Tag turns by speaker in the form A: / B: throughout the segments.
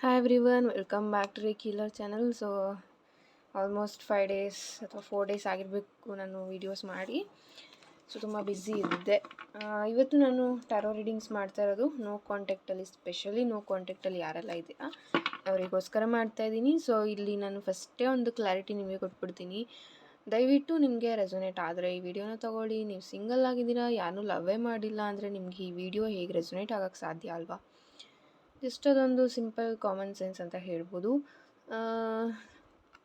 A: Hi everyone, welcome back to Rick Healer channel. So almost 5 days ಅಥವಾ 4 days ಆಗಿರಬೇಕು ನಾನು videos ಮಾಡಿ. So ತುಂಬ ಬ್ಯುಸಿ ಇದ್ದೆ. ಇವತ್ತು ನಾನು ಟ್ಯಾರೋ ರೀಡಿಂಗ್ಸ್ ಮಾಡ್ತಾ ಇರೋದು ನೋ ಕಾಂಟ್ಯಾಕ್ಟಲ್ಲಿ, ಸ್ಪೆಷಲಿ ನೋ ಕಾಂಟ್ಯಾಕ್ಟಲ್ಲಿ ಯಾರೆಲ್ಲ ಇದೆಯಾ ಅವರಿಗೋಸ್ಕರ ಮಾಡ್ತಾಯಿದ್ದೀನಿ. ಸೊ ಇಲ್ಲಿ ನಾನು ಫಸ್ಟೇ ಒಂದು ಕ್ಲಾರಿಟಿ ನಿಮಗೆ ಕೊಟ್ಬಿಡ್ತೀನಿ. ದಯವಿಟ್ಟು ನಿಮಗೆ ರೆಸೊನೇಟ್ ಆದರೆ ಈ ವಿಡಿಯೋನ ತೊಗೊಳ್ಳಿ. ನೀವು ಸಿಂಗಲ್ ಆಗಿದ್ದೀರಾ, ಯಾರೂ ಲವ್ವೇ ಮಾಡಿಲ್ಲ ಅಂದರೆ ನಿಮ್ಗೆ ಈ ವಿಡಿಯೋ ಹೇಗೆ ರೆಸೊನೇಟ್ ಆಗೋಕ್ಕೆ ಸಾಧ್ಯ ಅಲ್ವಾ? ಜಸ್ಟ್ ಅದೊಂದು ಸಿಂಪಲ್ ಕಾಮನ್ ಸೆನ್ಸ್ ಅಂತ ಹೇಳ್ಬೋದು.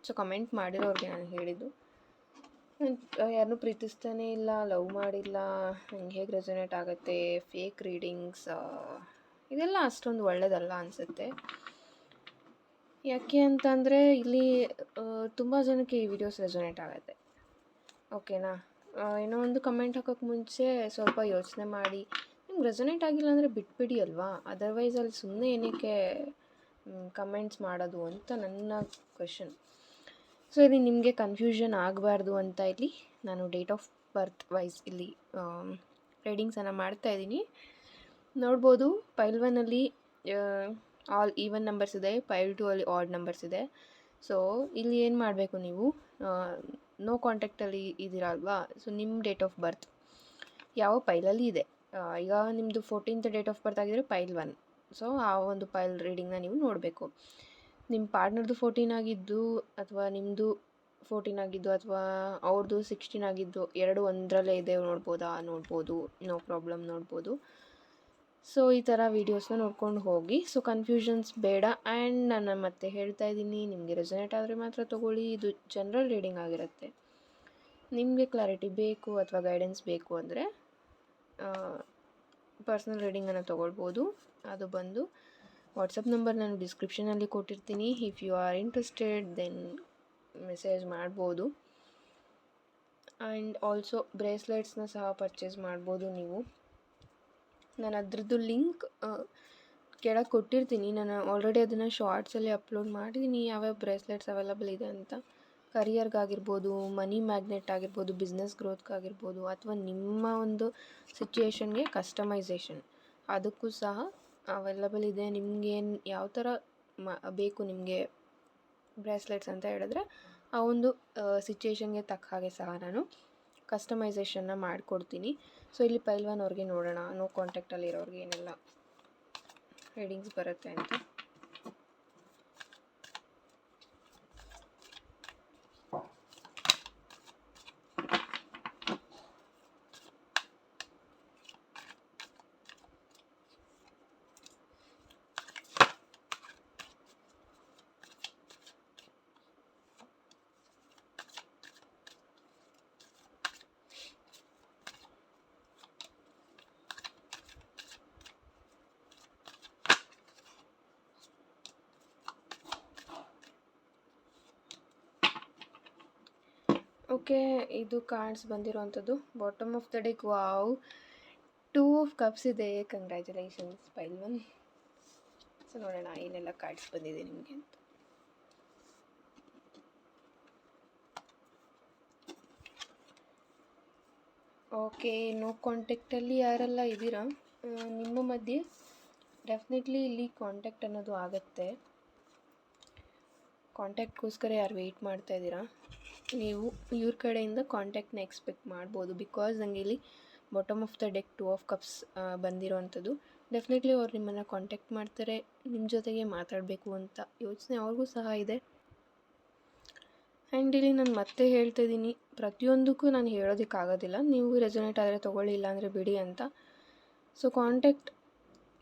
A: ಸೊ ಕಮೆಂಟ್ ಮಾಡಿರೋರಿಗೆ ನಾನು ಹೇಳಿದ್ದು, ಯಾರನ್ನೂ ಪ್ರೀತಿಸ್ತಾನೇ ಇಲ್ಲ, ಲವ್ ಮಾಡಿಲ್ಲ, ನಂಗೆ ಹೇಗೆ ರೆಸೊನೇಟ್ ಆಗುತ್ತೆ, ಫೇಕ್ ರೀಡಿಂಗ್ಸ್ ಇದೆಲ್ಲ ಅಷ್ಟೊಂದು ಒಳ್ಳೆಯದಲ್ಲ ಅನಿಸುತ್ತೆ. ಯಾಕೆ ಅಂತಂದರೆ ಇಲ್ಲಿ ತುಂಬ ಜನಕ್ಕೆ ಈ ವಿಡಿಯೋಸ್ ರೆಸೊನೇಟ್ ಆಗುತ್ತೆ. ಓಕೆನಾ? ಏನೋ ಒಂದು ಕಮೆಂಟ್ ಹಾಕೋಕ್ಕೆ ಮುಂಚೆ ಸ್ವಲ್ಪ ಯೋಚನೆ ಮಾಡಿ. ನಿಮ್ಗೆ ರೆಸೊನೇಟ್ ಆಗಿಲ್ಲ ಅಂದರೆ ಬಿಟ್ಬಿಡಿ ಅಲ್ವಾ. ಅದರ್ವೈಸ್ ಅಲ್ಲಿ ಸುಮ್ಮನೆ ಏನಕ್ಕೆ ಕಮೆಂಟ್ಸ್ ಮಾಡೋದು ಅಂತ ನನ್ನ ಕ್ವೆಶನ್. ಸೊ ಇಲ್ಲಿ ನಿಮಗೆ ಕನ್ಫ್ಯೂಷನ್ ಆಗಬಾರ್ದು ಅಂತ ಇಲ್ಲಿ ನಾನು ಡೇಟ್ ಆಫ್ ಬರ್ತ್ ವೈಸ್ ಇಲ್ಲಿ ರೀಡಿಂಗ್ಸನ್ನು ಮಾಡ್ತಾಯಿದ್ದೀನಿ. ನೋಡ್ಬೋದು, ಪೈಲ್ 1ಅಲ್ಲಿ ಆಲ್ ಈವನ್ ನಂಬರ್ಸ್ ಇದೆ, ಪೈಲ್ 2 ಅಲ್ಲಿ ಆಡ್ ನಂಬರ್ಸ್ ಇದೆ. ಸೊ ಇಲ್ಲಿ ಏನು ಮಾಡಬೇಕು, ನೀವು ನೋ ಕಾಂಟ್ಯಾಕ್ಟಲ್ಲಿ ಇದ್ದೀರಲ್ವಾ. ಸೊ ನಿಮ್ಮ ಡೇಟ್ ಆಫ್ ಬರ್ತ್ ಯಾವ ಪೈಲಲ್ಲಿ ಇದೆ. ಈಗ ನಿಮ್ಮದು 14th ಡೇಟ್ ಆಫ್ ಬರ್ತ್ ಆಗಿದ್ರೆ ಪೈಲ್ 1. ಸೊ ಆ ಒಂದು ಪೈಲ್ ರೀಡಿಂಗ್ನ ನೀವು ನೋಡಬೇಕು. ನಿಮ್ಮ ಪಾರ್ಟ್ನರ್ದು 14 ಆಗಿದ್ದು ಅಥವಾ ನಿಮ್ಮದು 14 ಆಗಿದ್ದು ಅಥವಾ ಅವ್ರದ್ದು 16 ಆಗಿದ್ದು, ಎರಡು ಒಂದರಲ್ಲೇ ಇದೆ ನೋಡ್ಬೋದು, ನೋ ಪ್ರಾಬ್ಲಮ್, ನೋಡ್ಬೋದು. ಸೊ ಈ ಥರ ವೀಡಿಯೋಸ್ನ ನೋಡ್ಕೊಂಡು ಹೋಗಿ. ಸೊ ಕನ್ಫ್ಯೂಷನ್ಸ್ ಬೇಡ. ಆ್ಯಂಡ್ ನಾನು ಮತ್ತೆ ಹೇಳ್ತಾ ಇದ್ದೀನಿ, ನಿಮಗೆ ರೆಸೊನೇಟ್ ಆದರೆ ಮಾತ್ರ ತೊಗೊಳ್ಳಿ. ಇದು ಜನರಲ್ ರೀಡಿಂಗ್ ಆಗಿರುತ್ತೆ. ನಿಮಗೆ ಕ್ಲಾರಿಟಿ ಬೇಕು ಅಥವಾ ಗೈಡೆನ್ಸ್ ಬೇಕು ಅಂದರೆ ಪರ್ಸ್ನಲ್ ರೀಡಿಂಗನ್ನು ತೊಗೊಳ್ಬೋದು. ಅದು ಬಂದು ವಾಟ್ಸಪ್ ನಂಬರ್ ನಾನು ಡಿಸ್ಕ್ರಿಪ್ಷನಲ್ಲಿ ಕೊಟ್ಟಿರ್ತೀನಿ. If you are interested then message ಮಾಡ್ಬೋದು. ಆ್ಯಂಡ್ ಆಲ್ಸೋ ಬ್ರೇಸ್ಲೆಟ್ಸ್ನ ಸಹ ಪರ್ಚೇಸ್ ಮಾಡ್ಬೋದು ನೀವು. ನಾನು ಅದರದ್ದು ಲಿಂಕ್ ಕೆಳಗೆ ಕೊಟ್ಟಿರ್ತೀನಿ. ನಾನು ಆಲ್ರೆಡಿ ಅದನ್ನು ಶಾರ್ಟ್ಸಲ್ಲಿ ಅಪ್ಲೋಡ್ ಮಾಡಿದ್ದೀನಿ, ಯಾವ್ಯಾವ ಬ್ರೇಸ್ಲೆಟ್ಸ್ ಅವೈಲಬಲ್ ಇದೆ ಅಂತ. ಕರಿಯರ್ಗಾಗಿರ್ಬೋದು, ಮನಿ ಮ್ಯಾಗ್ನೆಟ್ ಆಗಿರ್ಬೋದು, ಬಿಸ್ನೆಸ್ ಗ್ರೋತ್ಗಾಗಿರ್ಬೋದು, ಅಥವಾ ನಿಮ್ಮ ಒಂದು ಸಿಚುಯೇಷನ್ಗೆ ಕಸ್ಟಮೈಸೇಷನ್ ಅದಕ್ಕೂ ಸಹ ಅವೈಲಬಲ್ ಇದೆ. ನಿಮಗೇನು ಯಾವ ಥರ ಬೇಕು ನಿಮಗೆ ಬ್ರೇಸ್ಲೆಟ್ಸ್ ಅಂತ ಹೇಳಿದ್ರೆ ಆ ಒಂದು ಸಿಚುಯೇಷನ್ಗೆ ತಕ್ಕ ಹಾಗೆ ಸಹ ನಾನು ಕಸ್ಟಮೈಸೇಷನ್ನ ಮಾಡಿಕೊಡ್ತೀನಿ. ಸೊ ಇಲ್ಲಿ ಪೈಲ್ 1 ಅವ್ರಿಗೆ ನೋಡೋಣ, ನೋ ಕಾಂಟ್ಯಾಕ್ಟಲ್ಲಿ ಇರೋರಿಗೆ ಏನೆಲ್ಲ ರೀಡಿಂಗ್ಸ್ ಬರುತ್ತೆ ಅಂತ. ಓಕೆ, ಇದು ಕಾರ್ಡ್ಸ್ ಬಂದಿರೋವಂಥದ್ದು. Bottom of the deck, wow, 2 of cups ಇದೆ. Congratulations pile 1. ಸೊ ನೋಡೋಣ ಏನೆಲ್ಲ ಕಾರ್ಡ್ಸ್ ಬಂದಿದೆ ನಿಮಗೆ ಅಂತ. ಓಕೆ, ನೋ ಕಾಂಟ್ಯಾಕ್ಟಲ್ಲಿ ಯಾರೆಲ್ಲ ಇದ್ದೀರಾ, ನಿಮ್ಮ ಮಧ್ಯೆ ಡೆಫಿನೆಟ್ಲಿ ಇಲ್ಲಿ ಕಾಂಟ್ಯಾಕ್ಟ್ ಅನ್ನೋದು ಆಗುತ್ತೆ. ಕಾಂಟ್ಯಾಕ್ಟ್ಗೋಸ್ಕರ ಯಾರು ವೆಯ್ಟ್ ಮಾಡ್ತಾ ಇದ್ದೀರಾ, ನೀವು ಇವ್ರ ಕಡೆಯಿಂದ ಕಾಂಟ್ಯಾಕ್ಟ್ನ ಎಕ್ಸ್ಪೆಕ್ಟ್ ಮಾಡ್ಬೋದು. ಬಿಕಾಸ್ ನನಗೆ ಇಲ್ಲಿ bottom of the deck 2 of cups ಬಂದಿರೋವಂಥದ್ದು. ಡೆಫಿನೆಟ್ಲಿ ಅವ್ರು ನಿಮ್ಮನ್ನು ಕಾಂಟ್ಯಾಕ್ಟ್ ಮಾಡ್ತಾರೆ, ನಿಮ್ಮ ಜೊತೆಗೆ ಮಾತಾಡಬೇಕು ಅಂತ ಯೋಚನೆ ಅವ್ರಿಗೂ ಸಹ ಇದೆ. ಆ್ಯಂಡ್ ಇಲ್ಲಿ ನಾನು ಮತ್ತೆ ಹೇಳ್ತಾ ಇದ್ದೀನಿ, ಪ್ರತಿಯೊಂದಕ್ಕೂ ನಾನು ಹೇಳೋದಕ್ಕಾಗೋದಿಲ್ಲ. ನೀವು ರೆಸೊನೇಟ್ ಆದರೆ ತೊಗೊಳ್ಳಿ, ಇಲ್ಲ ಅಂದರೆ ಬಿಡಿ ಅಂತ. ಸೊ ಕಾಂಟ್ಯಾಕ್ಟ್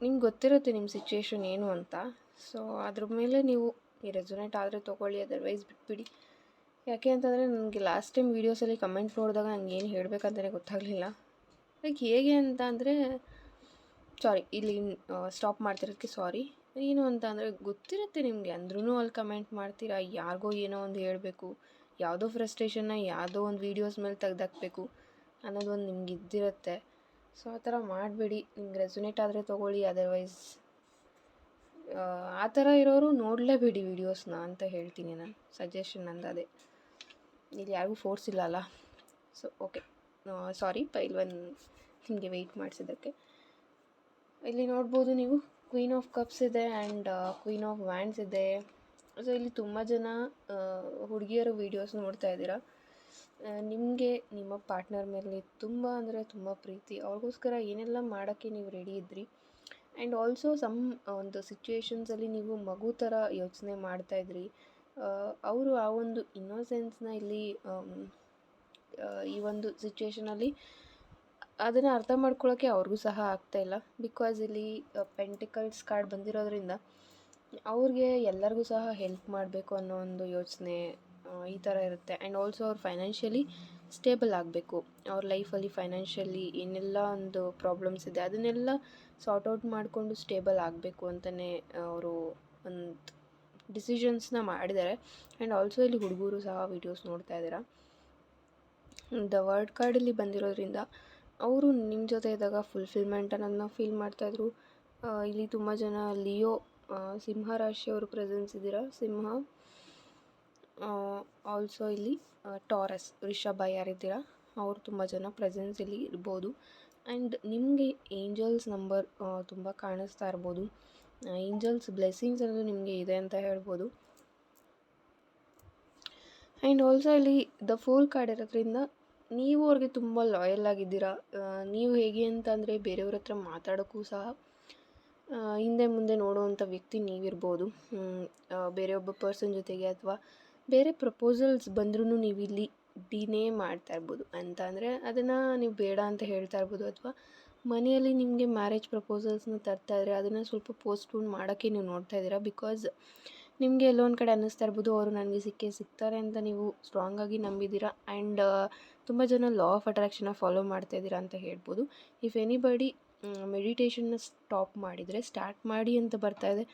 A: ನಿಮ್ಗೆ ಗೊತ್ತಿರುತ್ತೆ ನಿಮ್ಮ ಸಿಚುಯೇಷನ್ ಏನು ಅಂತ. ಸೊ ಅದ್ರ ಮೇಲೆ ನೀವು ಈ ರೆಸೊನೇಟ್ ಆದರೆ ತೊಗೊಳ್ಳಿ, ಅದರ್ವೈಸ್ ಬಿಟ್ಬಿಡಿ. ಯಾಕೆ ಅಂತಂದರೆ ನನಗೆ ಲಾಸ್ಟ್ ಟೈಮ್ ವೀಡಿಯೋಸಲ್ಲಿ ಕಮೆಂಟ್ ನೋಡಿದಾಗ ನನಗೆ ಏನು ಹೇಳಬೇಕಂತಲೇ ಗೊತ್ತಾಗಲಿಲ್ಲ. ಲೈಕ್ ಹೇಗೆ ಅಂತ ಅಂದರೆ, ಸಾರಿ ಇಲ್ಲಿ ಸ್ಟಾಪ್ ಮಾಡ್ತಿರೋದಕ್ಕೆ ಸಾರಿ. ಏನು ಅಂತ ಅಂದರೆ ಗೊತ್ತಿರುತ್ತೆ ನಿಮಗೆ, ಅಂದ್ರೂ ಅಲ್ಲಿ ಕಮೆಂಟ್ ಮಾಡ್ತೀರಾ, ಯಾರಿಗೋ ಏನೋ ಒಂದು ಹೇಳಬೇಕು, ಯಾವುದೋ ಫ್ರಸ್ಟ್ರೇಷನ್ನ ಯಾವುದೋ ಒಂದು ವೀಡಿಯೋಸ್ ಮೇಲೆ ತೆಗ್ದಾಕಬೇಕು ಅನ್ನೋದು ಒಂದು ನಿಮ್ಗೆ ಇದ್ದಿರುತ್ತೆ. ಸೊ ಆ ಥರ ಮಾಡಬೇಡಿ. ನಿಮ್ಗೆ ರೆಸೊನೇಟ್ ಆದರೆ ತೊಗೊಳ್ಳಿ, ಅದರ್ವೈಸ್ ಆ ಥರ ಇರೋರು ನೋಡಲೇಬೇಡಿ ವೀಡಿಯೋಸ್ನ ಅಂತ ಹೇಳ್ತೀನಿ ನಾನು. ಸಜೆಷನ್ ನಂದು ಅದೇ. ಇಲ್ಲಿ ಯಾರಿಗೂ ಫೋರ್ಸ್ ಇಲ್ಲ ಅಲ್ಲ. ಸೊ ಓಕೆ, ಸಾರಿ ಪೈಲ್ 1 ನಿಮಗೆ ವೆಯ್ಟ್ ಮಾಡಿಸಿದ್ದಕ್ಕೆ. ಇಲ್ಲಿ ನೋಡ್ಬೋದು ನೀವು ಕ್ವೀನ್ ಆಫ್ ಕಪ್ಸ್ ಇದೆ ಆ್ಯಂಡ್ ಕ್ವೀನ್ ಆಫ್ ವ್ಯಾಂಡ್ಸ್ ಇದೆ. ಸೊ ಇಲ್ಲಿ ತುಂಬ ಜನ ಹುಡುಗಿಯರು ವೀಡಿಯೋಸ್ ನೋಡ್ತಾ ಇದ್ದೀರಾ. ನಿಮಗೆ ನಿಮ್ಮ ಪಾರ್ಟ್ನರ್ ಮೇಲೆ ತುಂಬ ಅಂದರೆ ತುಂಬ ಪ್ರೀತಿ, ಅವ್ರಿಗೋಸ್ಕರ ಏನೆಲ್ಲ ಮಾಡೋಕ್ಕೆ ನೀವು ರೆಡಿ ಇದ್ರಿ. ಆ್ಯಂಡ್ ಆಲ್ಸೋ ಒಂದು ಸಿಚುವೇಶನ್ಸಲ್ಲಿ ನೀವು ಮಗು ಥರ ಯೋಚನೆ ಮಾಡ್ತಾಯಿದ್ರಿ. ಅವರು ಆ ಒಂದು ಇನ್ನೋಸೆನ್ಸ್ನ ಇಲ್ಲಿ ಈ ಒಂದು ಸಿಚುವೇಷನಲ್ಲಿ ಅದನ್ನು ಅರ್ಥ ಮಾಡ್ಕೊಳ್ಳೋಕ್ಕೆ ಅವ್ರಿಗೂ ಸಹ ಆಗ್ತಾಯಿಲ್ಲ. ಬಿಕಾಸ್ ಇಲ್ಲಿ ಪೆಂಟಿಕಲ್ಸ್ ಕಾರ್ಡ್ ಬಂದಿರೋದ್ರಿಂದ ಅವ್ರಿಗೆ ಎಲ್ಲರಿಗೂ ಸಹ ಹೆಲ್ಪ್ ಮಾಡಬೇಕು ಅನ್ನೋ ಒಂದು ಯೋಚನೆ ಈ ಥರ ಇರುತ್ತೆ. ಆ್ಯಂಡ್ ಆಲ್ಸೋ ಅವ್ರು ಫೈನಾನ್ಷಿಯಲಿ ಸ್ಟೇಬಲ್ ಆಗಬೇಕು. ಅವ್ರ ಲೈಫಲ್ಲಿ ಫೈನಾನ್ಷಿಯಲಿ ಏನೆಲ್ಲ ಒಂದು ಪ್ರಾಬ್ಲಮ್ಸ್ ಇದೆ ಅದನ್ನೆಲ್ಲ ಸಾರ್ಟ್ ಔಟ್ ಮಾಡಿಕೊಂಡು ಸ್ಟೇಬಲ್ ಆಗಬೇಕು ಅಂತಲೇ ಅವರು ಒಂದು ಡಿಸಿಷನ್ಸ್ನ ಮಾಡಿದ್ದಾರೆ. ಆ್ಯಂಡ್ ಆಲ್ಸೋ ಇಲ್ಲಿ ಹುಡುಗರು ಸಹ ವೀಡಿಯೋಸ್ ನೋಡ್ತಾ ಇದ್ದೀರಾ. ದ ವರ್ಡ್ ಕಾರ್ಡಲ್ಲಿ ಬಂದಿರೋದ್ರಿಂದ ಅವರು ನಿಮ್ಮ ಜೊತೆ ಇದ್ದಾಗ ಫುಲ್ಫಿಲ್ಮೆಂಟ್ ಅನ್ನೋದನ್ನ ಫೀಲ್ ಮಾಡ್ತಾಯಿದ್ರು. ಇಲ್ಲಿ ತುಂಬ ಜನ ಲಿಯೋ ಸಿಂಹ ರಾಶಿಯವರು ಪ್ರೆಸೆನ್ಸ್ ಇದ್ದೀರಾ. ಸಿಂಹ, ಆಲ್ಸೋ ಇಲ್ಲಿ ಟಾರಸ್ ವೃಷಭ ಯಾರಿದ್ದೀರಾ ಅವರು ತುಂಬ ಜನ ಪ್ರೆಸೆನ್ಸ್ ಇಲ್ಲಿ ಇರ್ಬೋದು. ಆ್ಯಂಡ್ ನಿಮಗೆ ಏಂಜಲ್ಸ್ ನಂಬರ್ ತುಂಬ ಕಾಣಿಸ್ತಾ ಇರ್ಬೋದು. ಏಂಜಲ್ಸ್ ಬ್ಲೆಸ್ಸಿಂಗ್ಸ್ ಅನ್ನೋದು ನಿಮಗೆ ಇದೆ ಅಂತ ಹೇಳ್ಬೋದು. ಆ್ಯಂಡ್ ಆಲ್ಸೋ ಇಲ್ಲಿ ದ ಫೂಲ್ ಕಾರ್ಡ್ ಇರೋದ್ರಿಂದ ನೀವು ಅವ್ರಿಗೆ ತುಂಬ ಲಾಯಲ್ ಆಗಿದ್ದೀರಾ. ನೀವು ಹೇಗೆ ಅಂತಂದರೆ ಬೇರೆಯವ್ರ ಹತ್ರ ಮಾತಾಡೋಕ್ಕೂ ಸಹ ಹಿಂದೆ ಮುಂದೆ ನೋಡುವಂಥ ವ್ಯಕ್ತಿ ನೀವಿರ್ಬೋದು. ಬೇರೆಯೊಬ್ಬ ಪರ್ಸನ್ ಜೊತೆಗೆ ಅಥವಾ ಬೇರೆ ಪ್ರಪೋಸಲ್ಸ್ ಬಂದ್ರೂ ನೀವು ಇಲ್ಲಿ ಡಿನೇ ಮಾಡ್ತಾ ಇರ್ಬೋದು. ಅಂತ ಅಂದರೆ ಅದನ್ನು ನೀವು ಬೇಡ ಅಂತ ಹೇಳ್ತಾ ಇರ್ಬೋದು. ಅಥವಾ ಮನೆಯಲ್ಲಿ ನಿಮಗೆ ಮ್ಯಾರೇಜ್ ಪ್ರಪೋಸಲ್ಸ್ನ ತರ್ತಾ ಇದ್ದರೆ ಅದನ್ನು ಸ್ವಲ್ಪ ಪೋಸ್ಟ್ಪೋನ್ ಮಾಡೋಕ್ಕೆ ನೀವು ನೋಡ್ತಾ ಇದ್ದೀರಾ. ಬಿಕಾಸ್ ನಿಮಗೆ ಎಲ್ಲೋ ಒಂದು ಕಡೆ ಅನ್ನಿಸ್ತಾ ಇರ್ಬೋದು ಅವರು ನನಗೆ ಸಿಗ್ತಾರೆ ಅಂತ ನೀವು ಸ್ಟ್ರಾಂಗಾಗಿ ನಂಬಿದ್ದೀರಾ. ಆ್ಯಂಡ್ ತುಂಬ ಜನ ಲಾ ಆಫ್ ಅಟ್ರಾಕ್ಷನ್ನ ಫಾಲೋ ಮಾಡ್ತಾಯಿದ್ದೀರಾ ಅಂತ ಹೇಳ್ಬೋದು. ಇಫ್ ಎನಿಬಡಿ ಮೆಡಿಟೇಷನ್ನ ಸ್ಟಾರ್ಟ್ ಮಾಡಿ ಅಂತ ಬರ್ತಾಯಿದೆ.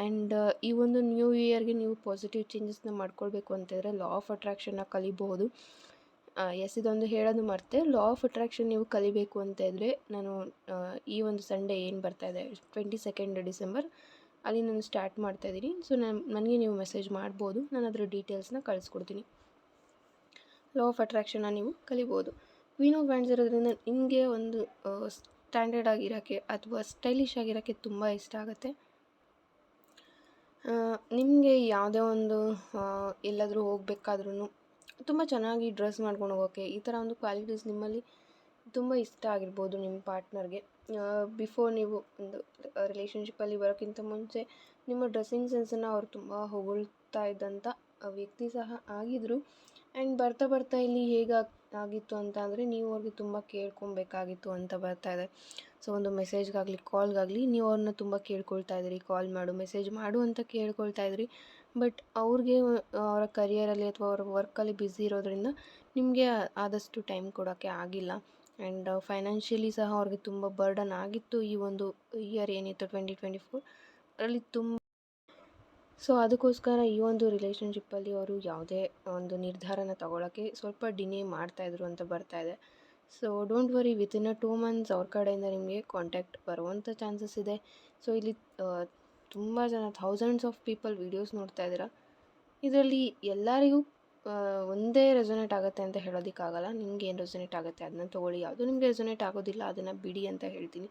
A: ಆ್ಯಂಡ್ ಈ ಒಂದು ನ್ಯೂ ಇಯರ್ಗೆ ನೀವು ಪಾಸಿಟಿವ್ ಚೇಂಜಸ್ನ ಮಾಡ್ಕೊಳ್ಬೇಕು ಅಂತಂದರೆ ಲಾ ಆಫ್ ಅಟ್ರಾಕ್ಷನ್ನ ಕಲಿಬಹುದು. ಇದೊಂದು ಹೇಳೋದು ಮರ್ತೆ, ಲಾ ಆಫ್ ಅಟ್ರಾಕ್ಷನ್ ನೀವು ಕಲಿಬೇಕು ಅಂತ ಇದ್ದರೆ ನಾನು ಈ ಒಂದು ಸಂಡೇ ಏನು ಬರ್ತಾಯಿದೆ 22 ಡಿಸೆಂಬರ್ ಅಲ್ಲಿ ನಾನು ಸ್ಟಾರ್ಟ್ ಮಾಡ್ತಾಯಿದ್ದೀನಿ. ಸೊ ನನಗೆ ನೀವು ಮೆಸೇಜ್ ಮಾಡ್ಬೋದು, ನಾನು ಅದರ ಡೀಟೇಲ್ಸ್ನ ಕಳಿಸ್ಕೊಡ್ತೀನಿ. ಲಾ ಆಫ್ ಅಟ್ರಾಕ್ಷನ್ನ ನೀವು ಕಲಿಬೋದು. ಕ್ವೀನ್ ಆಫ್ ವ್ಯಾಂಡ್ಸ್ ಇರೋದ್ರಿಂದ ನಿಮಗೆ ಒಂದು ಸ್ಟ್ಯಾಂಡರ್ಡ್ ಆಗಿರೋಕ್ಕೆ ಅಥವಾ ಸ್ಟೈಲಿಶ್ ಆಗಿರೋಕ್ಕೆ ತುಂಬ ಇಷ್ಟ ಆಗುತ್ತೆ. ನಿಮಗೆ ಯಾವುದೇ ಒಂದು ಎಲ್ಲಾದರೂ ಹೋಗಬೇಕಾದ್ರೂ ತುಂಬ ಚೆನ್ನಾಗಿ ಡ್ರೆಸ್ ಮಾಡ್ಕೊಂಡು ಹೋಗೋಕ್ಕೆ ಈ ಥರ ಒಂದು ಕ್ವಾಲಿಟೀಸ್ ನಿಮ್ಮಲ್ಲಿ ತುಂಬ ಇಷ್ಟ ಆಗಿರ್ಬೋದು ನಿಮ್ಮ ಪಾರ್ಟ್ನರ್ಗೆ. ಬಿಫೋರ್ ನೀವು ಒಂದು ರಿಲೇಷನ್ಶಿಪ್ಪಲ್ಲಿ ಬರೋಕ್ಕಿಂತ ಮುಂಚೆ ನಿಮ್ಮ ಡ್ರೆಸ್ಸಿಂಗ್ ಸೆನ್ಸನ್ನು ಅವ್ರು ತುಂಬ ಹೊಗಳ್ತಾ ಇದ್ದಂಥ ವ್ಯಕ್ತಿ ಸಹ ಆಗಿದ್ದರು. ಆ್ಯಂಡ್ ಬರ್ತಾ ಇಲ್ಲಿ ಆಗಿತ್ತು ಅಂತ ಅಂದರೆ ನೀವು ಅವ್ರಿಗೆ ತುಂಬ ಕೇಳ್ಕೊಬೇಕಾಗಿತ್ತು ಅಂತ ಬರ್ತಾಯಿದೆ. ಸೊ ಒಂದು ಮೆಸೇಜ್ಗಾಗಲಿ ಕಾಲ್ಗಾಗಲಿ ನೀವು ಅವ್ರನ್ನ ತುಂಬ ಕೇಳ್ಕೊಳ್ತಾ ಇದ್ರಿ, ಕಾಲ್ ಮಾಡು ಮೆಸೇಜ್ ಮಾಡು ಅಂತ ಕೇಳ್ಕೊಳ್ತಾ ಇದ್ರಿ. ಬಟ್ ಅವ್ರಿಗೆ ಅವರ ಕರಿಯರಲ್ಲಿ ಅಥವಾ ಅವರ ವರ್ಕಲ್ಲಿ ಬ್ಯುಸಿ ಇರೋದ್ರಿಂದ ನಿಮಗೆ ಆದಷ್ಟು ಟೈಮ್ ಕೊಡೋಕ್ಕೆ ಆಗಿಲ್ಲ. ಆ್ಯಂಡ್ ಫೈನಾನ್ಷಿಯಲಿ ಸಹ ಅವ್ರಿಗೆ ತುಂಬ ಬರ್ಡನ್ ಆಗಿತ್ತು ಈ ಒಂದು ಇಯರ್ ಏನಿತ್ತು 2024 ಅದರಲ್ಲಿ ಸೊ ಅದಕ್ಕೋಸ್ಕರ ಈ ಒಂದು ರಿಲೇಷನ್ಶಿಪ್ಪಲ್ಲಿ ಅವರು ಯಾವುದೇ ಒಂದು ನಿರ್ಧಾರನ ತಗೊಳ್ಳೋಕ್ಕೆ ಸ್ವಲ್ಪ ಡಿನೇ ಮಾಡ್ತಾಯಿದ್ರು ಅಂತ ಬರ್ತಾಯಿದೆ. So don't worry, within 2 months ಅವ್ರ ಕಡೆಯಿಂದ ನಿಮಗೆ ಕಾಂಟ್ಯಾಕ್ಟ್ ಬರುವಂಥ ಚಾನ್ಸಸ್ ಇದೆ. ಸೊ ಇಲ್ಲಿ ತುಂಬ ಜನ ಥೌಸಂಡ್ಸ್ ಆಫ್ ಪೀಪಲ್ ವೀಡಿಯೋಸ್ ನೋಡ್ತಾ ಇದ್ದೀರಾ. ಇದರಲ್ಲಿ ಎಲ್ಲರಿಗೂ ಒಂದೇ ರೆಸೊನೇಟ್ ಆಗುತ್ತೆ ಅಂತ ಹೇಳೋದಕ್ಕಾಗಲ್ಲ. ನಿಮ್ಗೆ ಏನು ರೆಸೊನೇಟ್ ಆಗುತ್ತೆ ಅದನ್ನ ತೊಗೊಳ್ಳಿ, ಯಾವುದು ನಿಮಗೆ ರೆಸೊನೇಟ್ ಆಗೋದಿಲ್ಲ ಅದನ್ನು ಬಿಡಿ ಅಂತ ಹೇಳ್ತೀನಿ.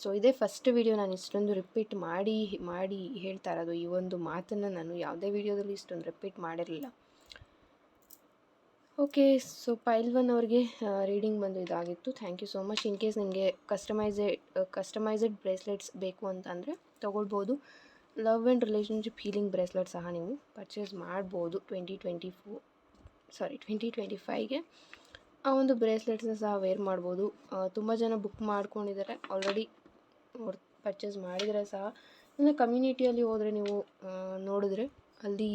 A: ಸೊ ಇದೇ ಫಸ್ಟ್ ವಿಡಿಯೋ ನಾನು ಇಷ್ಟೊಂದು ರಿಪೀಟ್ ಮಾಡಿ ಹೇಳ್ತಾ ಇರೋದು. ಈ ಒಂದು ಮಾತನ್ನು ನಾನು ಯಾವುದೇ ವಿಡಿಯೋದಲ್ಲಿ ಇಷ್ಟೊಂದು ರಿಪೀಟ್ ಮಾಡಿರಲಿಲ್ಲ. ಓಕೆ, ಸೊ ಪೈಲ್ 1 ಅವ್ರಿಗೆ ರೀಡಿಂಗ್ ಬಂದು ಇದಾಗಿತ್ತು. Thank you so much. In case ನಿಮಗೆ ಕಸ್ಟಮೈಸ್ಡ್ ಬ್ರೇಸ್ಲೆಟ್ಸ್ ಬೇಕು ಅಂತಂದರೆ ತೊಗೊಳ್ಬೋದು. Love and relationship healing bracelet ಸಹ ನೀವು ಪರ್ಚೇಸ್ ಮಾಡ್ಬೋದು 2025ಗೆ. ಆ ಒಂದು ಬ್ರೇಸ್ಲೆಟ್ಸ್ನ ಸಹ ವೇರ್ ಮಾಡ್ಬೋದು. ತುಂಬ ಜನ ಬುಕ್ ಮಾಡ್ಕೊಂಡಿದ್ದಾರೆ ಆಲ್ರೆಡಿ, ಅವ್ರು ಪರ್ಚೇಸ್ ಮಾಡಿದರೆ ಸಹ. ನನ್ನ ಕಮ್ಯುನಿಟಿಯಲ್ಲಿ ಹೋದರೆ ನೀವು ನೋಡಿದ್ರೆ ಅಲ್ಲಿ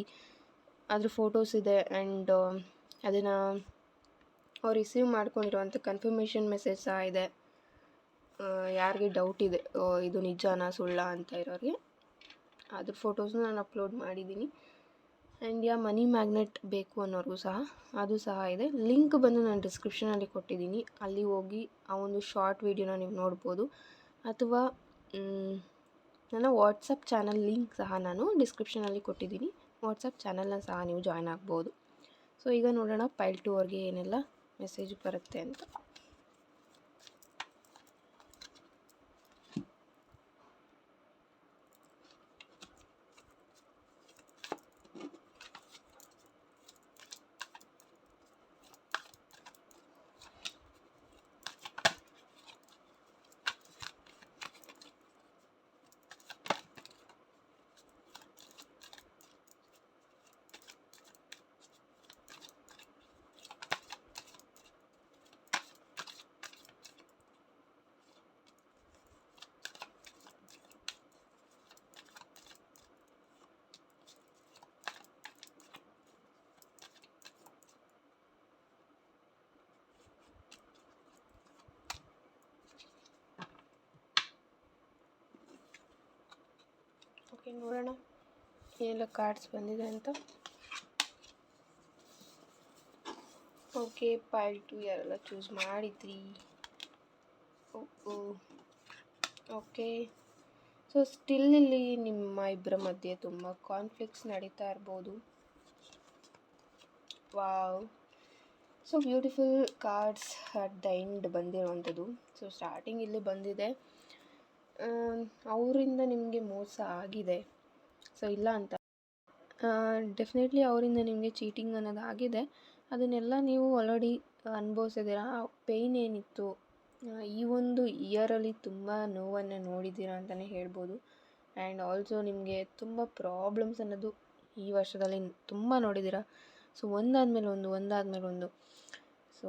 A: ಅದ್ರ ಫೋಟೋಸ್ ಇದೆ. ಆ್ಯಂಡ್ ಅದನ್ನು ಅವ್ರು ರಿಸೀವ್ ಮಾಡ್ಕೊಂಡಿರುವಂಥ ಕನ್ಫರ್ಮೇಷನ್ ಮೆಸೇಜ್ ಸಹ ಇದೆ. ಯಾರಿಗೆ ಡೌಟ್ ಇದೆ ಇದು ನಿಜಾನಾ ಸುಳ್ಳ ಅಂತ ಇರೋರಿಗೆ ಅದ್ರ ಫೋಟೋಸ್ನ ನಾನು ಅಪ್ಲೋಡ್ ಮಾಡಿದ್ದೀನಿ. ಆ್ಯಂಡ್ ಮನಿ ಮ್ಯಾಗ್ನೆಟ್ ಬೇಕು ಅನ್ನೋರಿಗೂ ಸಹ ಅದು ಸಹ ಇದೆ. ಲಿಂಕ್ ಬಂದು ನಾನು ಡಿಸ್ಕ್ರಿಪ್ಷನಲ್ಲಿ ಕೊಟ್ಟಿದ್ದೀನಿ, ಅಲ್ಲಿ ಹೋಗಿ ಆ ಒಂದು ಶಾರ್ಟ್ ವೀಡಿಯೋನ ನೀವು ನೋಡ್ಬೋದು. ಅಥವಾ ನನ್ನ ವಾಟ್ಸಪ್ ಚಾನಲ್ ಲಿಂಕ್ ಸಹ ನಾನು ಡಿಸ್ಕ್ರಿಪ್ಷನಲ್ಲಿ ಕೊಟ್ಟಿದ್ದೀನಿ, ವಾಟ್ಸಪ್ ಚಾನಲ್ನ ಸಹ ನೀವು ಜಾಯ್ನ್ ಆಗ್ಬೋದು. ಸೊ ಈಗ ನೋಡೋಣ ಪೈಲ್ 2 ಅವ್ರಿಗೆ ಏನೆಲ್ಲ ಮೆಸೇಜ್ ಬರುತ್ತೆ ಅಂತ. ಓಕೆ, ನೋಡೋಣ ಏನೆಲ್ಲ ಕಾರ್ಡ್ಸ್ ಬಂದಿದೆ ಅಂತ. ಓಕೆ, ಪೈಲ್ 2 ಯಾರೆಲ್ಲ ಚೂಸ್ ಮಾಡಿದ್ರಿ. ಓಕೆ, ಸೊ ಸ್ಟಿಲ್ ಇಲ್ಲಿ ನಿಮ್ಮ ಇಬ್ಬರ ಮಧ್ಯೆ ತುಂಬ ಕಾನ್ಫ್ಲಿಕ್ಟ್ಸ್ ನಡೀತಾ ಇರ್ಬೋದು. Wow, so beautiful cards at the end ಬಂದಿರುವಂಥದ್ದು. ಸೊ ಸ್ಟಾರ್ಟಿಂಗ್ ಇಲ್ಲಿ ಬಂದಿದೆ, ಅವರಿಂದ ನಿಮಗೆ ಮೋಸ ಆಗಿದೆ. ಸೊ ಇಲ್ಲ ಅಂತ, ಡೆಫಿನೆಟ್ಲಿ ಅವರಿಂದ ನಿಮಗೆ ಚೀಟಿಂಗ್ ಅನ್ನೋದು ಆಗಿದೆ. ಅದನ್ನೆಲ್ಲ ನೀವು ಆಲ್ರೆಡಿ ಅನುಭವಿಸಿದ್ದೀರಾ. ಪೇಯ್ನ್ ಏನಿತ್ತು ಈ ಒಂದು ಇಯರಲ್ಲಿ ತುಂಬ ನೋವನ್ನು ನೋಡಿದ್ದೀರಾ ಅಂತಲೇ ಹೇಳ್ಬೋದು. ಆ್ಯಂಡ್ ಆಲ್ಸೋ ನಿಮಗೆ ತುಂಬ ಪ್ರಾಬ್ಲಮ್ಸ್ ಅನ್ನೋದು ಈ ವರ್ಷದಲ್ಲಿ ತುಂಬ ನೋಡಿದ್ದೀರಾ. ಸೊ ಒಂದಾದಮೇಲೆ ಒಂದು. ಸೊ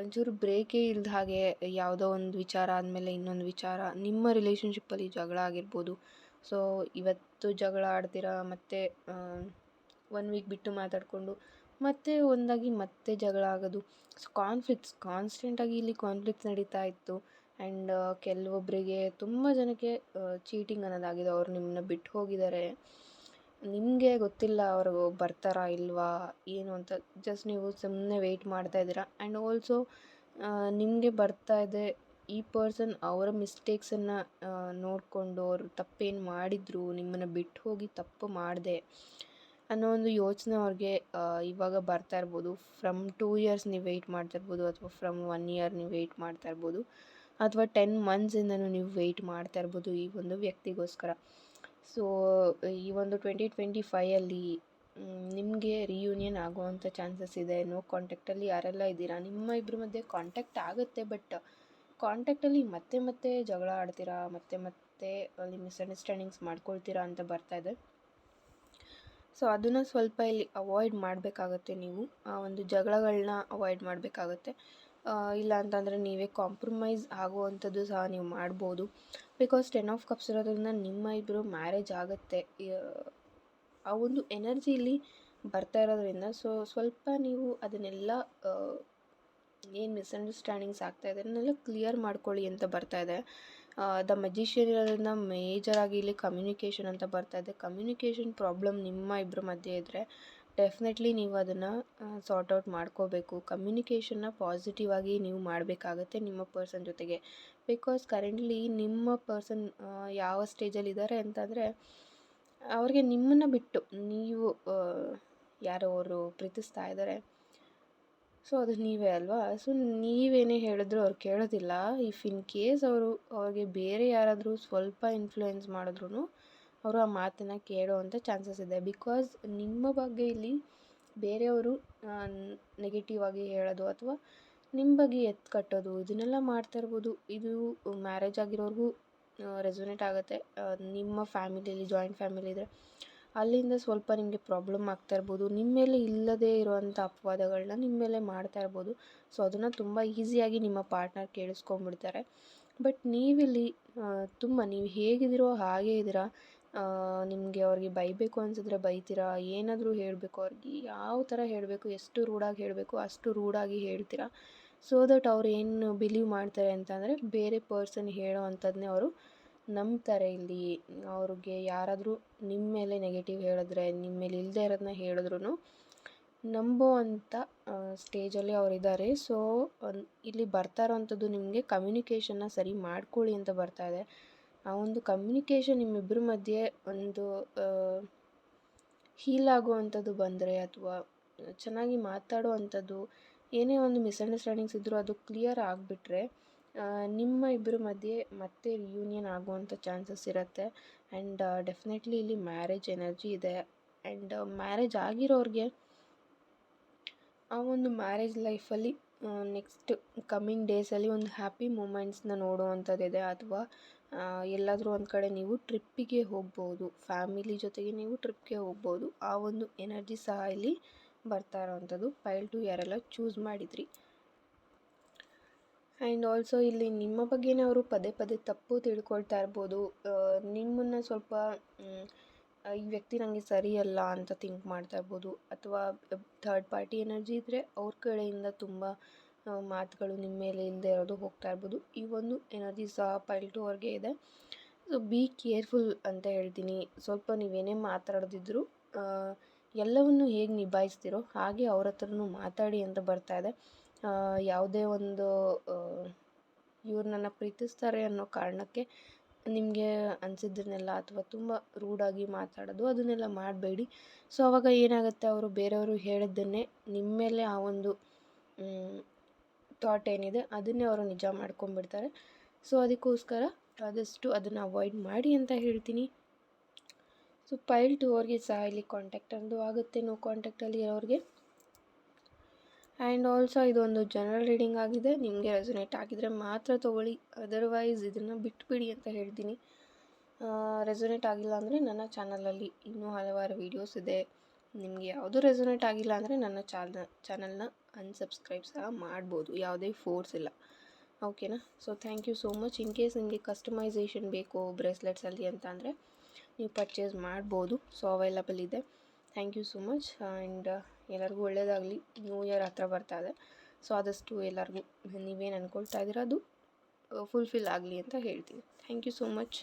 A: ಒಂಚೂರು ಬ್ರೇಕೇ ಇಲ್ಲದ ಹಾಗೆ ಯಾವುದೋ ಒಂದು ವಿಚಾರ ಆದಮೇಲೆ ಇನ್ನೊಂದು ವಿಚಾರ, ನಿಮ್ಮ ರಿಲೇಷನ್ಶಿಪ್ಪಲ್ಲಿ ಜಗಳ ಆಗಿರ್ಬೋದು. ಸೊ ಇವತ್ತು ಜಗಳ ಆಡ್ತೀರಾ, ಮತ್ತು 1 ವೀಕ್ ಬಿಟ್ಟು ಮಾತಾಡಿಕೊಂಡು ಮತ್ತೆ ಒಂದಾಗಿ ಮತ್ತೆ ಜಗಳ ಆಗೋದು. ಸೊ ಕಾನ್ಸ್ಟೆಂಟಾಗಿ ಇಲ್ಲಿ ಕಾನ್ಫ್ಲಿಕ್ಟ್ಸ್ ನಡೀತಾ ಇತ್ತು. ಆ್ಯಂಡ್ ಕೆಲವೊಬ್ಬರಿಗೆ ತುಂಬ ಜನಕ್ಕೆ ಚೀಟಿಂಗ್ ಅನ್ನೋದಾಗಿದೆ. ಅವರು ನಿಮ್ಮನ್ನ ಬಿಟ್ಟು ಹೋಗಿದ್ದಾರೆ, ನಿಮಗೆ ಗೊತ್ತಿಲ್ಲ ಅವರು ಬರ್ತಾರಾ ಇಲ್ವಾ ಏನು ಅಂತ. ಜಸ್ಟ್ ನೀವು ಸುಮ್ಮನೆ ವೆಯ್ಟ್ ಮಾಡ್ತಾಯಿದ್ದೀರಾ. ಆ್ಯಂಡ್ ಆಲ್ಸೋ ನಿಮಗೆ ಬರ್ತಾ ಇದೆ, ಈ ಪರ್ಸನ್ ಅವರ ಮಿಸ್ಟೇಕ್ಸನ್ನು ನೋಡಿಕೊಂಡು ಅವರು ತಪ್ಪೇನು ಮಾಡಿದ್ರು, ನಿಮ್ಮನ್ನು ಬಿಟ್ಟು ಹೋಗಿ ತಪ್ಪು ಮಾಡಿದೆ ಅನ್ನೋ ಒಂದು ಯೋಚನೆ ಅವ್ರಿಗೆ ಇವಾಗ ಬರ್ತಾ ಇರ್ಬೋದು. ಫ್ರಮ್ 2 ಇಯರ್ಸ್ ನೀವು ವೆಯ್ಟ್ ಮಾಡ್ತಾ ಇರ್ಬೋದು, ಅಥವಾ ಫ್ರಮ್ 1 ಇಯರ್ ನೀವು ವೆಯ್ಟ್ ಮಾಡ್ತಾ ಇರ್ಬೋದು, ಅಥವಾ 10 ಮಂತ್ಸಿಂದನೂ ನೀವು ವೆಯ್ಟ್ ಮಾಡ್ತಾ ಇರ್ಬೋದು ಈ ಒಂದು ವ್ಯಕ್ತಿಗೋಸ್ಕರ. ಸೊ ಈ ಒಂದು 2025ಅಲ್ಲಿ ನಿಮಗೆ ರಿಯೂನಿಯನ್ ಆಗುವಂಥ ಚಾನ್ಸಸ್ ಇದೆ. ನೋ ಕಾಂಟ್ಯಾಕ್ಟಲ್ಲಿ ಯಾರೆಲ್ಲ ಇದ್ದೀರಾ, ನಿಮ್ಮ ಇಬ್ಬರ ಮಧ್ಯೆ ಕಾಂಟ್ಯಾಕ್ಟ್ ಆಗುತ್ತೆ. ಬಟ್ ಕಾಂಟ್ಯಾಕ್ಟಲ್ಲಿ ಮತ್ತೆ ಜಗಳ ಆಡ್ತೀರಾ, ಮತ್ತೆ ಅಲ್ಲಿ ಮಿಸ್ಅಂಡರ್ಸ್ಟ್ಯಾಂಡಿಂಗ್ಸ್ ಮಾಡ್ಕೊಳ್ತೀರಾ ಅಂತ ಬರ್ತಾ ಇದೆ. ಸೊ ಅದನ್ನು ಸ್ವಲ್ಪ ಇಲ್ಲಿ ಅವಾಯ್ಡ್ ಮಾಡಬೇಕಾಗತ್ತೆ. ನೀವು ಆ ಒಂದು ಜಗಳಗಳನ್ನ ಅವಾಯ್ಡ್ ಮಾಡಬೇಕಾಗತ್ತೆ. ಇಲ್ಲ ಅಂತಂದರೆ ನೀವೇ ಕಾಂಪ್ರಮೈಸ್ ಆಗುವಂಥದ್ದು ಸಹ ನೀವು ಮಾಡ್ಬೋದು. ಬಿಕಾಸ್ 10 ಆಫ್ ಕಪ್ಸ್ ಇರೋದ್ರಿಂದ ನಿಮ್ಮ ಇಬ್ಬರು ಮ್ಯಾರೇಜ್ ಆಗುತ್ತೆ. ಆ ಒಂದು ಎನರ್ಜಿ ಇಲ್ಲಿ ಬರ್ತಾ ಇರೋದ್ರಿಂದ ಸೊ ಸ್ವಲ್ಪ ನೀವು ಅದನ್ನೆಲ್ಲ ಏನು ಮಿಸ್ಅಂಡರ್ಸ್ಟ್ಯಾಂಡಿಂಗ್ಸ್ ಆಗ್ತಾಯಿದೆ ಅದನ್ನೆಲ್ಲ ಕ್ಲಿಯರ್ ಮಾಡ್ಕೊಳ್ಳಿ ಅಂತ ಬರ್ತಾ ಇದೆ. ದ ಮೆಜಿಷಿಯನ್ ಇರೋದ್ರಿಂದ ಮೇಜರಾಗಿ ಇಲ್ಲಿ ಕಮ್ಯುನಿಕೇಷನ್ ಅಂತ ಬರ್ತಾ ಇದೆ. ಕಮ್ಯುನಿಕೇಷನ್ ಪ್ರಾಬ್ಲಮ್ ನಿಮ್ಮ ಇಬ್ಬರ ಮಧ್ಯೆ ಇದ್ದರೆ ಡೆಫಿನೆಟ್ಲಿ ನೀವು ಅದನ್ನು ಸಾರ್ಟ್ ಔಟ್ ಮಾಡ್ಕೋಬೇಕು. ಕಮ್ಯುನಿಕೇಷನ್ನ ಪಾಸಿಟಿವ್ ಆಗಿ ನೀವು ಮಾಡಬೇಕಾಗತ್ತೆ ನಿಮ್ಮ ಪರ್ಸನ್ ಜೊತೆಗೆ. ಬಿಕಾಸ್ ಕರೆಂಟ್ಲಿ ನಿಮ್ಮ ಪರ್ಸನ್ ಯಾವ ಸ್ಟೇಜಲ್ಲಿದ್ದಾರೆ ಅಂತಂದರೆ, ಅವ್ರಿಗೆ ನಿಮ್ಮನ್ನು ಬಿಟ್ಟು ನೀವು ಯಾರೋ ಅವರು ಪ್ರೀತಿಸ್ತಾ ಇದ್ದಾರೆ. ಸೊ ಅದು ನೀವೇ ಅಲ್ವಾ. ಸೊ ನೀವೇನೇ ಹೇಳಿದ್ರು ಅವ್ರು ಕೇಳೋದಿಲ್ಲ. ಇಫ್ ಇನ್ ಕೇಸ್ ಅವ್ರಿಗೆ ಬೇರೆ ಯಾರಾದರೂ ಸ್ವಲ್ಪ ಇನ್ಫ್ಲೂಯೆನ್ಸ್ ಮಾಡಿದ್ರು ಅವರು ಆ ಮಾತನ್ನು ಕೇಳೋವಂಥ ಚಾನ್ಸಸ್ ಇದೆ. ಬಿಕಾಸ್ ನಿಮ್ಮ ಬಗ್ಗೆ ಇಲ್ಲಿ ಬೇರೆಯವರು ನೆಗೆಟಿವ್ ಆಗಿ ಹೇಳೋದು ಅಥವಾ ನಿಮ್ಮ ಬಗ್ಗೆ ಎತ್ತು ಕಟ್ಟೋದು ಇದನ್ನೆಲ್ಲ ಮಾಡ್ತಾ ಇರ್ಬೋದು. ಇದು ಮ್ಯಾರೇಜ್ ಆಗಿರೋರ್ಗೂ ರೆಸೊನೇಟ್ ಆಗುತ್ತೆ. ನಿಮ್ಮ ಫ್ಯಾಮಿಲಿಯಲ್ಲಿ ಜಾಯಿಂಟ್ ಫ್ಯಾಮಿಲಿ ಇದ್ದರೆ ಅಲ್ಲಿಂದ ಸ್ವಲ್ಪ ನಿಮಗೆ ಪ್ರಾಬ್ಲಮ್ ಆಗ್ತಾ ಇರ್ಬೋದು. ನಿಮ್ಮ ಮೇಲೆ ಇಲ್ಲದೇ ಇರುವಂಥ ಅಪವಾದಗಳನ್ನ ನಿಮ್ಮ ಮೇಲೆ ಮಾಡ್ತಾ ಇರ್ಬೋದು. ಸೊ ಅದನ್ನು ತುಂಬ ಈಸಿಯಾಗಿ ನಿಮ್ಮ ಪಾರ್ಟ್ನರ್ ಕೇಳಿಸ್ಕೊಂಡ್ಬಿಡ್ತಾರೆ. ಬಟ್ ನೀವಿಲ್ಲಿ ನೀವು ಹೇಗಿದ್ದೀರೋ ಹಾಗೇ ಇದ್ದೀರಾ. ನಿಮಗೆ ಅವ್ರಿಗೆ ಬೈಬೇಕು ಅನಿಸಿದ್ರೆ ಬೈತೀರಾ, ಏನಾದರೂ ಹೇಳಬೇಕು ಅವ್ರಿಗೆ ಯಾವ ಥರ ಹೇಳಬೇಕು, ಎಷ್ಟು ರೂಢಾಗಿ ಹೇಳಬೇಕು ಅಷ್ಟು ರೂಢಾಗಿ ಹೇಳ್ತೀರಾ. ಸೊ ದಟ್ ಅವ್ರು ಏನು ಬಿಲೀವ್ ಮಾಡ್ತಾರೆ ಅಂತಂದರೆ ಬೇರೆ ಪರ್ಸನ್ ಹೇಳೋ ಅಂಥದ್ದನ್ನೇ ಅವರು ನಂಬ್ತಾರೆ. ಇಲ್ಲಿ ಅವ್ರಿಗೆ ಯಾರಾದರೂ ನಿಮ್ಮ ಮೇಲೆ ನೆಗೆಟಿವ್ ಹೇಳಿದ್ರೆ, ನಿಮ್ಮ ಮೇಲೆ ಇಲ್ಲದೆ ಇರೋದನ್ನ ಹೇಳಿದ್ರು ನಂಬೋ ಅಂಥ ಸ್ಟೇಜಲ್ಲಿ ಅವರಿದ್ದಾರೆ. ಸೊ ಇಲ್ಲಿ ಬರ್ತಾ ಇರೋವಂಥದ್ದು ನಿಮಗೆ ಕಮ್ಯುನಿಕೇಷನ್ನ ಸರಿ ಮಾಡ್ಕೊಳ್ಳಿ ಅಂತ ಬರ್ತಾ ಇದೆ. ಆ ಒಂದು ಕಮ್ಯುನಿಕೇಷನ್ ನಿಮ್ಮಿಬ್ಬರ ಮಧ್ಯೆ ಒಂದು ಹೀಲ್ ಆಗುವಂಥದ್ದು ಬಂದರೆ, ಅಥವಾ ಚೆನ್ನಾಗಿ ಮಾತಾಡೋ ಅಂಥದ್ದು ಏನೇ ಒಂದು ಮಿಸ್ಅಂಡರ್ಸ್ಟ್ಯಾಂಡಿಂಗ್ಸ್ ಇದ್ದರೂ ಅದು ಕ್ಲಿಯರ್ ಆಗಿಬಿಟ್ರೆ ನಿಮ್ಮ ಇಬ್ಬರ ಮಧ್ಯೆ ಮತ್ತೆ ರಿಯೂನಿಯನ್ ಆಗುವಂಥ ಚಾನ್ಸಸ್ ಇರುತ್ತೆ. ಆ್ಯಂಡ್ ಡೆಫಿನೆಟ್ಲಿ ಇಲ್ಲಿ ಮ್ಯಾರೇಜ್ ಎನರ್ಜಿ ಇದೆ. ಆ್ಯಂಡ್ ಮ್ಯಾರೇಜ್ ಆಗಿರೋರಿಗೆ ಆ ಒಂದು ಮ್ಯಾರೇಜ್ ಲೈಫಲ್ಲಿ ನೆಕ್ಸ್ಟ್ ಕಮ್ಮಿಂಗ್ ಡೇಸಲ್ಲಿ ಒಂದು ಹ್ಯಾಪಿ ಮೂಮೆಂಟ್ಸ್ನ ನೋಡುವಂಥದ್ದಿದೆ. ಅಥವಾ ಎಲ್ಲಾದರೂ ಒಂದು ಕಡೆ ನೀವು ಟ್ರಿಪ್ಪಿಗೆ ಹೋಗ್ಬೋದು, ಫ್ಯಾಮಿಲಿ ಜೊತೆಗೆ ನೀವು ಟ್ರಿಪ್ಗೆ ಹೋಗ್ಬೋದು. ಆ ಒಂದು ಎನರ್ಜಿ ಸಹ ಇಲ್ಲಿ ಬರ್ತಾ ಇರೋವಂಥದ್ದು. ಪೈಲ್ 2 ಯಾರೆಲ್ಲ ಚೂಸ್ ಮಾಡಿದ್ರಿ. ಆ್ಯಂಡ್ ಆಲ್ಸೋ ಇಲ್ಲಿ ನಿಮ್ಮ ಬಗ್ಗೆನೇ ಅವರು ಪದೇ ತಪ್ಪು ತಿಳ್ಕೊಳ್ತಾ ಇರ್ಬೋದು. ನಿಮ್ಮನ್ನು ಸ್ವಲ್ಪ ಈ ವ್ಯಕ್ತಿ ನನಗೆ ಸರಿಯಲ್ಲ ಅಂತ ಥಿಂಕ್ ಮಾಡ್ತಾ ಇರ್ಬೋದು. ಅಥವಾ ಥರ್ಡ್ ಪಾರ್ಟಿ ಎನರ್ಜಿ ಇದ್ದರೆ ಅವ್ರ ಕಡೆಯಿಂದ ತುಂಬ ಮಾತುಗಳು ನಿಮ್ಮ ಮೇಲೆ ಇಲ್ಲದೆ ಇರೋದು ಹೋಗ್ತಾ ಇರ್ಬೋದು. ಈ ಒಂದು ಎನರ್ಜಿ ಸಹ ಪೈಲ್ 2 ಅವ್ರಿಗೆ ಇದೆ. ಸೊ ಬಿ ಕೇರ್ಫುಲ್ ಅಂತ ಹೇಳ್ತೀನಿ. ಸ್ವಲ್ಪ ನೀವೇನೇ ಮಾತಾಡದಿದ್ದರೂ ಎಲ್ಲವನ್ನು ಹೇಗೆ ನಿಭಾಯಿಸ್ತೀರೋ ಹಾಗೆ ಅವ್ರ ಹತ್ರನೂ ಮಾತಾಡಿ ಅಂತ ಬರ್ತಾ ಇದೆ. ಯಾವುದೇ ಒಂದು ಇವ್ರು ನನ್ನ ಪ್ರೀತಿಸ್ತಾರೆ ಅನ್ನೋ ಕಾರಣಕ್ಕೆ ನಿಮಗೆ ಅನಿಸಿದ್ದನ್ನೆಲ್ಲ ಅಥವಾ ತುಂಬ ರೂಡಾಗಿ ಮಾತಾಡೋದು ಅದನ್ನೆಲ್ಲ ಮಾಡಬೇಡಿ. ಸೊ ಆವಾಗ ಏನಾಗುತ್ತೆ, ಅವರು ಬೇರೆಯವರು ಹೇಳಿದ್ದನ್ನೇ ನಿಮ್ಮ ಮೇಲೆ ಆ ಒಂದು ಥಾಟ್ ಏನಿದೆ ಅದನ್ನೇ ಅವರು ನಿಜ ಮಾಡ್ಕೊಂಡ್ಬಿಡ್ತಾರೆ. ಸೊ ಅದಕ್ಕೋಸ್ಕರ ಆದಷ್ಟು ಅದನ್ನು ಅವಾಯ್ಡ್ ಮಾಡಿ ಅಂತ ಹೇಳ್ತೀನಿ. ಸೊ ಪೈಲ್ 2 ಅವ್ರಿಗೆ ಸಹ ಇಲ್ಲಿ ಕಾಂಟ್ಯಾಕ್ಟ್ ಅಂದು ಆಗುತ್ತೆ, ನೋ ಕಾಂಟ್ಯಾಕ್ಟಲ್ಲಿ ಇರೋರಿಗೆ. ಆ್ಯಂಡ್ ಆಲ್ಸೋ ಇದೊಂದು ಜನರಲ್ ರೀಡಿಂಗ್ ಆಗಿದೆ. ನಿಮಗೆ ರೆಸೊನೇಟ್ ಆಗಿದರೆ ಮಾತ್ರ ತೊಗೊಳ್ಳಿ, ಅದರ್ವೈಸ್ ಇದನ್ನು ಬಿಟ್ಬಿಡಿ ಅಂತ ಹೇಳ್ತೀನಿ. ರೆಸೊನೇಟ್ ಆಗಿಲ್ಲ ಅಂದರೆ ನನ್ನ ಚಾನಲಲ್ಲಿ ಇನ್ನೂ ಹಲವಾರು ವೀಡಿಯೋಸ್ ಇದೆ. ನಿಮಗೆ ಯಾವುದೂ ರೆಸೊನೇಟ್ ಆಗಿಲ್ಲ ಅಂದರೆ ನನ್ನ ಚಾನಲ್ನ ಅನ್ಸಬ್ಸ್ಕ್ರೈಬ್ ಸಹ ಮಾಡ್ಬೋದು, ಯಾವುದೇ ಫೋರ್ಸ್ ಇಲ್ಲ. ಓಕೆನಾ? So thank you so much. In case ನಿಮಗೆ ಕಸ್ಟಮೈಸೇಷನ್ ಬೇಕು ಬ್ರೇಸ್ಲೆಟ್ಸಲ್ಲಿ ಅಂತ ಅಂದರೆ ನೀವು ಪರ್ಚೇಸ್ ಮಾಡ್ಬೋದು. ಸೊ ಅವೈಲಬಲ್ ಇದೆ. Thank you so much. And ಎಲ್ಲರಿಗೂ ಒಳ್ಳೆಯದಾಗಲಿ. ನ್ಯೂ ಇಯರ್ ಹತ್ರ ಬರ್ತಾ ಇದೆ. ಸೊ ಆದಷ್ಟು ಎಲ್ಲರಿಗೂ ನೀವೇನು ಅಂದ್ಕೊಳ್ತಾ ಇದ್ದೀರ ಅದು ಫುಲ್ಫಿಲ್ ಆಗಲಿ ಅಂತ ಹೇಳ್ತೀನಿ. Thank you so much.